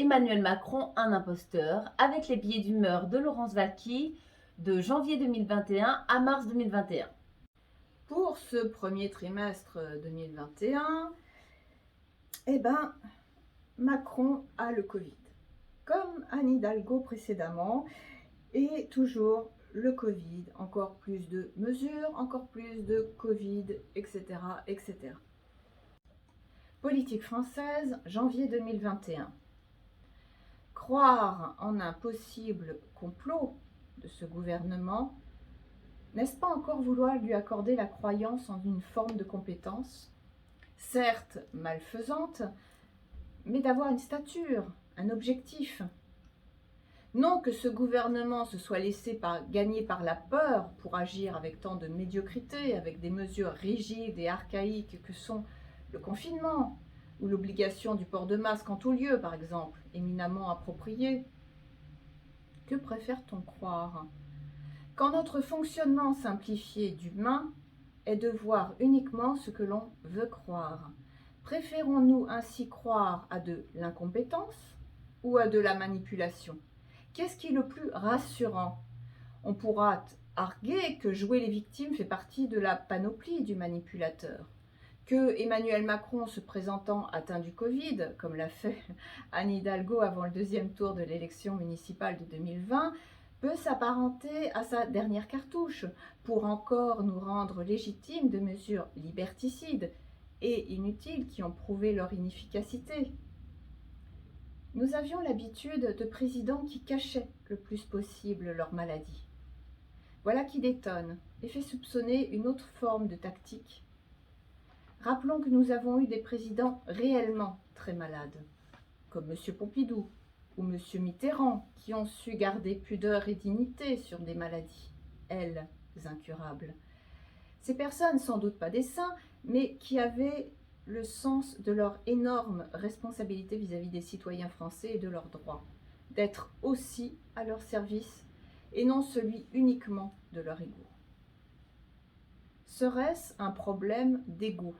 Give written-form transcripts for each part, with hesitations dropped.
Emmanuel Macron, un imposteur, avec les billets d'humeur de Laurence Valky de janvier 2021 à mars 2021. Pour ce premier trimestre 2021, Macron a le Covid. Comme Anne Hidalgo précédemment, et toujours le Covid, encore plus de mesures, encore plus de Covid, etc. etc. Politique française, janvier 2021. Croire en un possible complot de ce gouvernement, n'est-ce pas encore vouloir lui accorder la croyance en une forme de compétence, certes malfaisante, mais d'avoir une stature, un objectif? Non que ce gouvernement se soit laissé gagner par la peur pour agir avec tant de médiocrité, avec des mesures rigides et archaïques que sont le confinement ou l'obligation du port de masque en tout lieu, par exemple, éminemment approprié. Que préfère-t-on croire? Quand notre fonctionnement simplifié d'humain est de voir uniquement ce que l'on veut croire, préférons-nous ainsi croire à de l'incompétence ou à de la manipulation? Qu'est-ce qui est le plus rassurant? On pourra arguer que jouer les victimes fait partie de la panoplie du manipulateur, que Emmanuel Macron, se présentant atteint du Covid, comme l'a fait Anne Hidalgo avant le deuxième tour de l'élection municipale de 2020, peut s'apparenter à sa dernière cartouche pour encore nous rendre légitimes de mesures liberticides et inutiles qui ont prouvé leur inefficacité. Nous avions l'habitude de présidents qui cachaient le plus possible leur maladie. Voilà qui détonne et fait soupçonner une autre forme de tactique. Rappelons que nous avons eu des présidents réellement très malades, comme M. Pompidou ou M. Mitterrand, qui ont su garder pudeur et dignité sur des maladies, elles, incurables. Ces personnes, sans doute pas des saints, mais qui avaient le sens de leur énorme responsabilité vis-à-vis des citoyens français et de leurs droits, d'être aussi à leur service et non celui uniquement de leur ego. Serait-ce un problème d'ego?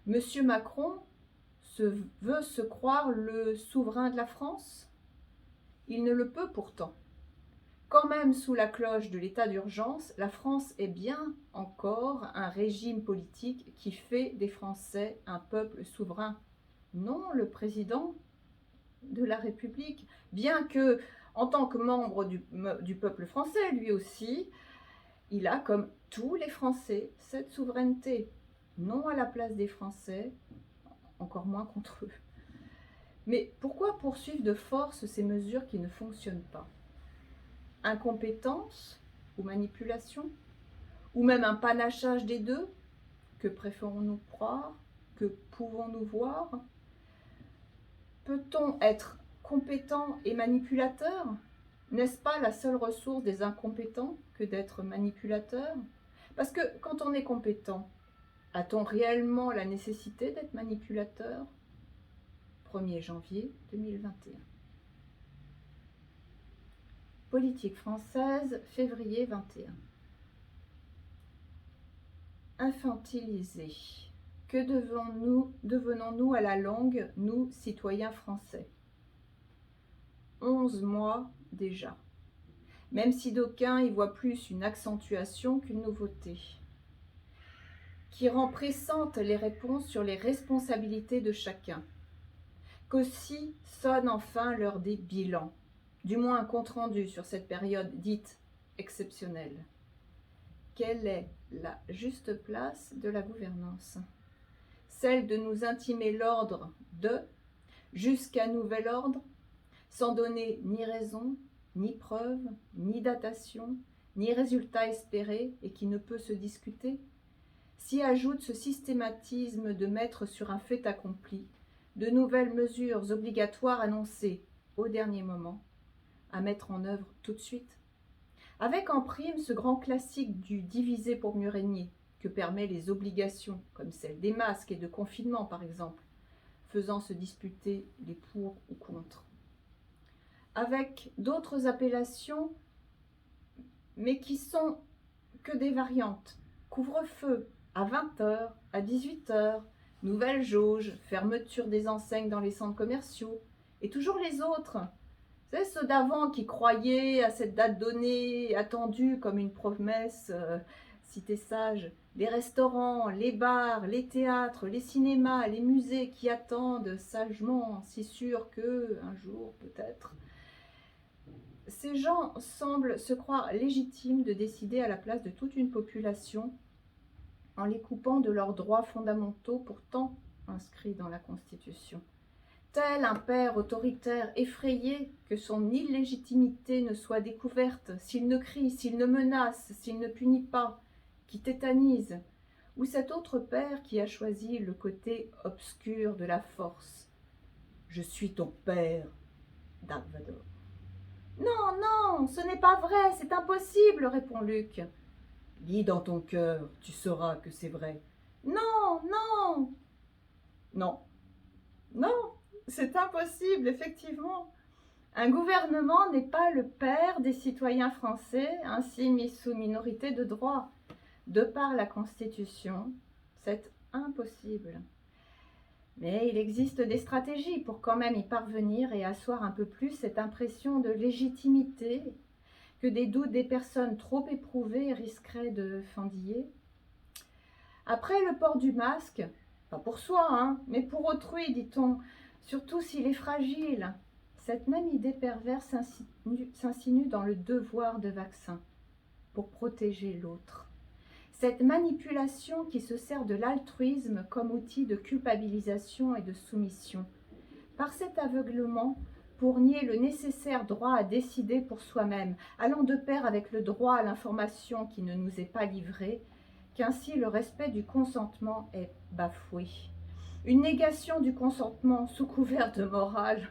Monsieur Macron veut se croire le souverain de la France? Il ne le peut pourtant. Quand même sous la cloche de l'état d'urgence, la France est bien encore un régime politique qui fait des Français un peuple souverain. Non le président de la République, bien que, en tant que membre du peuple français, lui aussi, il a, comme tous les Français, cette souveraineté. Non à la place des Français, encore moins contre eux. Mais pourquoi poursuivre de force ces mesures qui ne fonctionnent pas? Incompétence ou manipulation? Ou même un panachage des deux? Que préférons-nous croire? Que pouvons-nous voir? Peut-on être compétent et manipulateur? N'est-ce pas la seule ressource des incompétents que d'être manipulateur? Parce que quand on est compétent, a-t-on réellement la nécessité d'être manipulateur? 1er janvier 2021. Politique française, février 21. Infantilisés. Que devenons-nous à la longue, nous, citoyens français? 11 mois déjà, même si d'aucuns y voient plus une accentuation qu'une nouveauté, qui rend pressantes les réponses sur les responsabilités de chacun, qu'aussi sonne enfin l'heure des bilans, du moins un compte-rendu sur cette période dite exceptionnelle. Quelle est la juste place de la gouvernance? Celle de nous intimer l'ordre de, jusqu'à nouvel ordre, sans donner ni raison, ni preuve, ni datation, ni résultat espéré et qui ne peut se discuter? S'y ajoute ce systématisme de mettre sur un fait accompli de nouvelles mesures obligatoires annoncées au dernier moment, à mettre en œuvre tout de suite, avec en prime ce grand classique du diviser pour mieux régner que permet les obligations, comme celle des masques et de confinement par exemple, faisant se disputer les pour ou contre. Avec d'autres appellations, mais qui sont que des variantes. Couvre-feu à 20h, à 18h, nouvelle jauge, fermeture des enseignes dans les centres commerciaux, Et toujours les autres. C'est ceux d'avant qui croyaient à cette date donnée, attendue comme une promesse, cité sage. Les restaurants, les bars, les théâtres, les cinémas, les musées qui attendent sagement, si sûrs que, un jour peut-être. Ces gens semblent se croire légitimes de décider à la place de toute une population en les coupant de leurs droits fondamentaux pourtant inscrits dans la Constitution. Tel un père autoritaire effrayé que son illégitimité ne soit découverte s'il ne crie, s'il ne menace, s'il ne punit pas, qui tétanise, ou cet autre père qui a choisi le côté obscur de la force. « Je suis ton père, Dark Vador. »« Non, non, ce n'est pas vrai, c'est impossible, répond Luke. »« Lis dans ton cœur, tu sauras que c'est vrai. »« Non, non. »« Non, non, c'est impossible, effectivement. Un gouvernement n'est pas le père des citoyens français, ainsi mis sous minorité de droit. De par la Constitution, c'est impossible. Mais il existe des stratégies pour quand même y parvenir et asseoir un peu plus cette impression de légitimité que des doutes des personnes trop éprouvées risqueraient de fendiller. Après le port du masque, pas pour soi, hein, mais pour autrui, dit-on, surtout s'il est fragile, cette même idée perverse s'insinue dans le devoir de vaccin pour protéger l'autre. Cette manipulation qui se sert de l'altruisme comme outil de culpabilisation et de soumission. Par cet aveuglement, pour nier le nécessaire droit à décider pour soi-même, allant de pair avec le droit à l'information qui ne nous est pas livré, qu'ainsi le respect du consentement est bafoué. Une négation du consentement sous couvert de morale,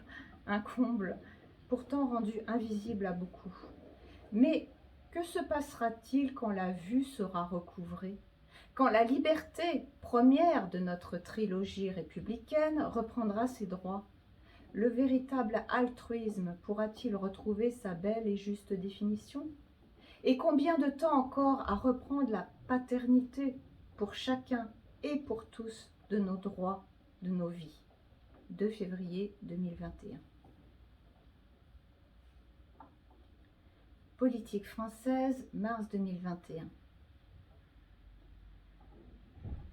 un comble, pourtant rendu invisible à beaucoup. Mais que se passera-t-il quand la vue sera recouvrée? Quand la liberté, première de notre trilogie républicaine, reprendra ses droits? Le véritable altruisme pourra-t-il retrouver sa belle et juste définition? Et combien de temps encore à reprendre la paternité pour chacun et pour tous de nos droits, de nos vies? 2 février 2021. Politique française, mars 2021.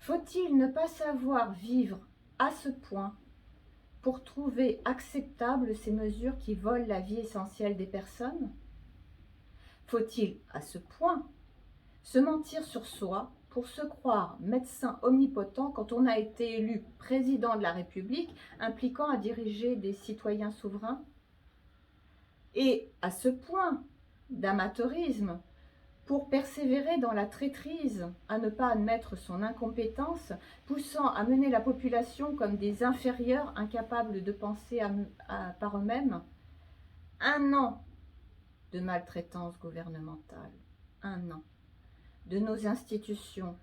Faut-il ne pas savoir vivre à ce point pour trouver acceptables ces mesures qui volent la vie essentielle des personnes? Faut-il à ce point se mentir sur soi pour se croire médecin omnipotent quand on a été élu président de la République, impliquant à diriger des citoyens souverains? Et à ce point d'amateurisme pour persévérer dans la traîtrise, à ne pas admettre son incompétence, poussant à mener la population comme des inférieurs incapables de penser par eux-mêmes? 1 an de maltraitance gouvernementale, 1 an de nos institutions,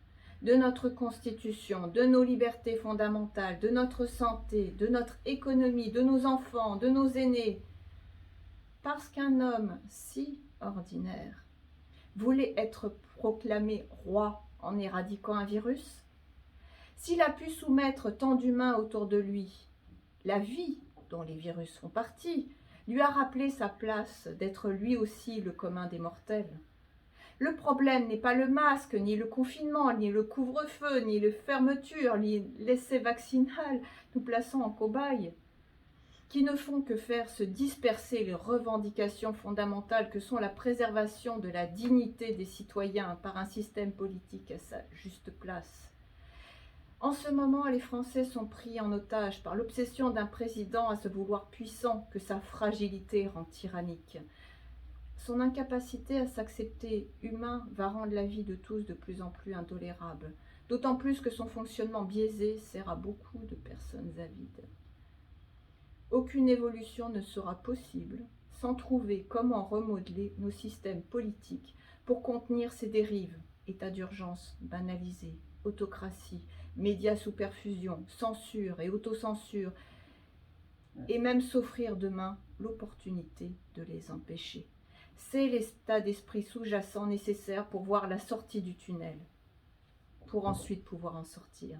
de notre Constitution, de nos libertés fondamentales, de notre santé, de notre économie, de nos enfants, de nos aînés. Parce qu'un homme si ordinaire voulait être proclamé roi en éradiquant un virus? S'il a pu soumettre tant d'humains autour de lui, la vie, dont les virus font partie, lui a rappelé sa place d'être lui aussi le commun des mortels. Le problème n'est pas le masque, ni le confinement, ni le couvre-feu, ni les fermetures, ni l'essai vaccinal nous plaçant en cobaye, qui ne font que faire se disperser les revendications fondamentales que sont la préservation de la dignité des citoyens par un système politique à sa juste place. En ce moment, les Français sont pris en otage par l'obsession d'un président à se vouloir puissant que sa fragilité rend tyrannique. Son incapacité à s'accepter humain va rendre la vie de tous de plus en plus intolérable, d'autant plus que son fonctionnement biaisé sert à beaucoup de personnes avides. Aucune évolution ne sera possible sans trouver comment remodeler nos systèmes politiques pour contenir ces dérives, état d'urgence banalisé, autocratie, médias sous perfusion, censure et autocensure, et même s'offrir demain l'opportunité de les empêcher. C'est l'état d'esprit sous-jacent nécessaire pour voir la sortie du tunnel, pour ensuite pouvoir en sortir.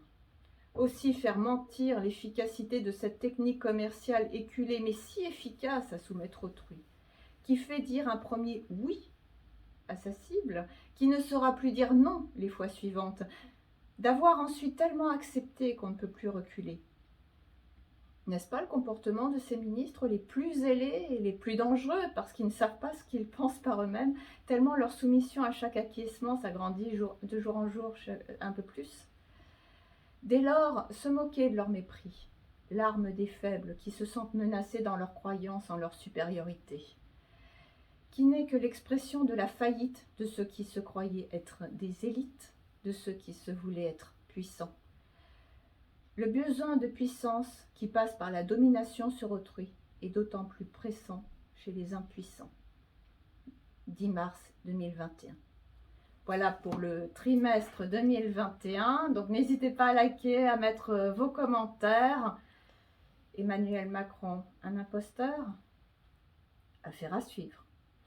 Aussi faire mentir l'efficacité de cette technique commerciale éculée, mais si efficace à soumettre autrui, qui fait dire un premier oui à sa cible, qui ne saura plus dire non les fois suivantes, d'avoir ensuite tellement accepté qu'on ne peut plus reculer. N'est-ce pas le comportement de ces ministres les plus zélés et les plus dangereux, parce qu'ils ne savent pas ce qu'ils pensent par eux-mêmes, tellement leur soumission à chaque acquiescement s'agrandit de jour en jour un peu plus? Dès lors, se moquer de leur mépris, l'arme des faibles qui se sentent menacés dans leur croyance en leur supériorité, qui n'est que l'expression de la faillite de ceux qui se croyaient être des élites, de ceux qui se voulaient être puissants. Le besoin de puissance qui passe par la domination sur autrui est d'autant plus pressant chez les impuissants. 10 mars 2021. Voilà pour le trimestre 2021. Donc n'hésitez pas à liker, à mettre vos commentaires. Emmanuel Macron, un imposteur? Affaire à suivre.